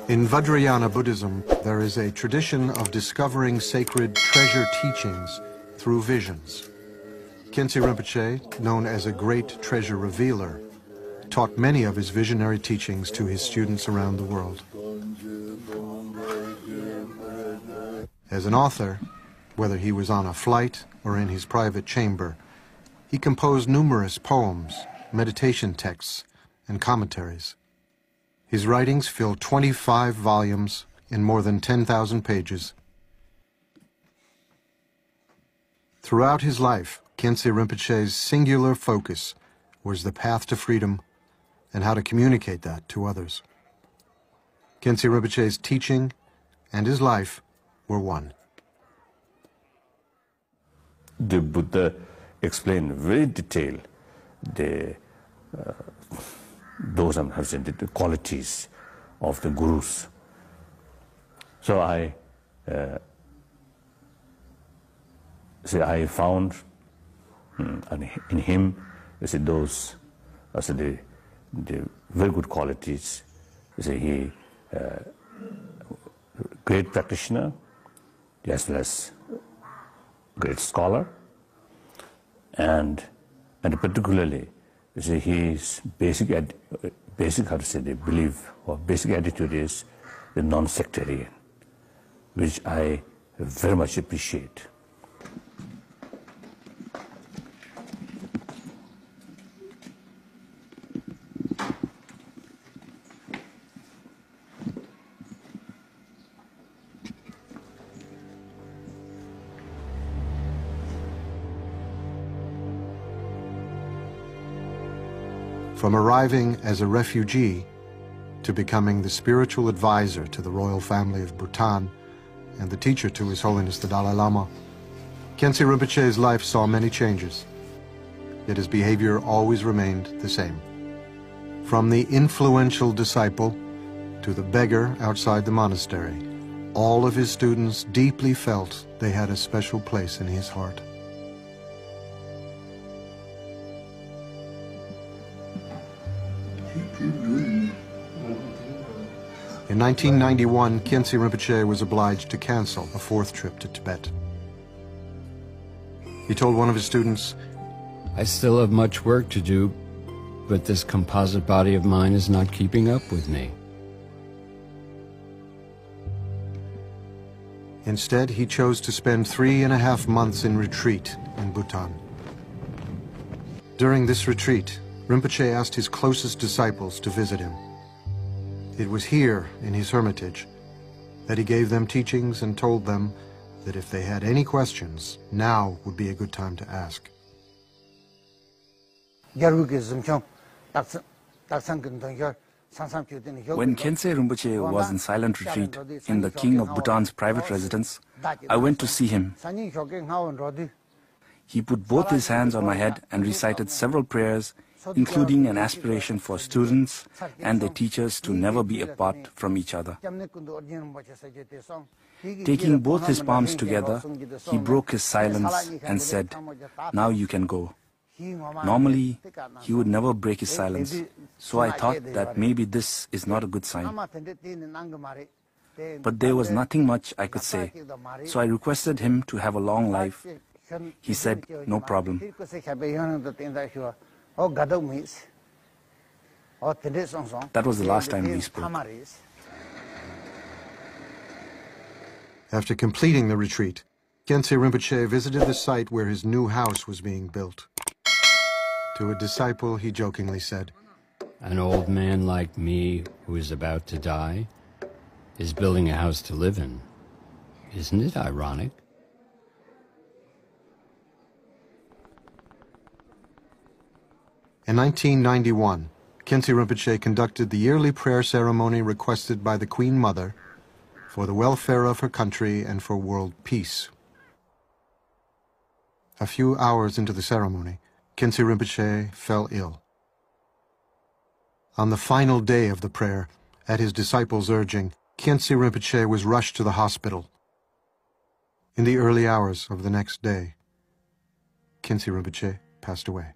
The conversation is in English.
In Vajrayana Buddhism, there is a tradition of discovering sacred treasure teachings through visions. Khyentse Rinpoche, known as a great treasure revealer, taught many of his visionary teachings to his students around the world. As an author, whether he was on a flight or in his private chamber, he composed numerous poems, meditation texts, and commentaries. His writings fill 25 volumes in more than 10,000 pages. Throughout his life, Khyentse Rinpoche's singular focus was the path to freedom and how to communicate that to others. Khyentse Rinpoche's teaching and his life were one. The Buddha explained very detailed the qualities of the gurus. So I found in him those the very good qualities. He great practitioner as well as great scholar, and particularly his basic belief or basic attitude is the non-sectarian, which I very much appreciate. From arriving as a refugee to becoming the spiritual advisor to the royal family of Bhutan and the teacher to His Holiness the Dalai Lama, Khyentse Rinpoche's life saw many changes, yet his behavior always remained the same. From the influential disciple to the beggar outside the monastery, all of his students deeply felt they had a special place in his heart. In 1991, Khyentse Rinpoche was obliged to cancel a fourth trip to Tibet. He told one of his students, "I still have much work to do, but this composite body of mine is not keeping up with me." Instead, he chose to spend 3.5 months in retreat in Bhutan. During this retreat, Rinpoche asked his closest disciples to visit him. It was here, in his hermitage, that he gave them teachings and told them that if they had any questions, now would be a good time to ask. When Khyentse Rinpoche was in silent retreat in the king of Bhutan's private residence, I went to see him. He put both his hands on my head and recited several prayers, including an aspiration for students and their teachers to never be apart from each other. Taking both his palms together, he broke his silence and said, "Now you can go." Normally, he would never break his silence, so I thought that maybe this is not a good sign. But there was nothing much I could say, so I requested him to have a long life. He said, "No problem." That was the last time we spoke. After completing the retreat, Khyentse Rinpoche visited the site where his new house was being built. To a disciple, he jokingly said, "An old man like me who is about to die is building a house to live in. Isn't it ironic?" In 1991, Khyentse Rinpoche conducted the yearly prayer ceremony requested by the Queen Mother for the welfare of her country and for world peace. A few hours into the ceremony, Khyentse Rinpoche fell ill. On the final day of the prayer, at his disciples' urging, Khyentse Rinpoche was rushed to the hospital. In the early hours of the next day, Khyentse Rinpoche passed away.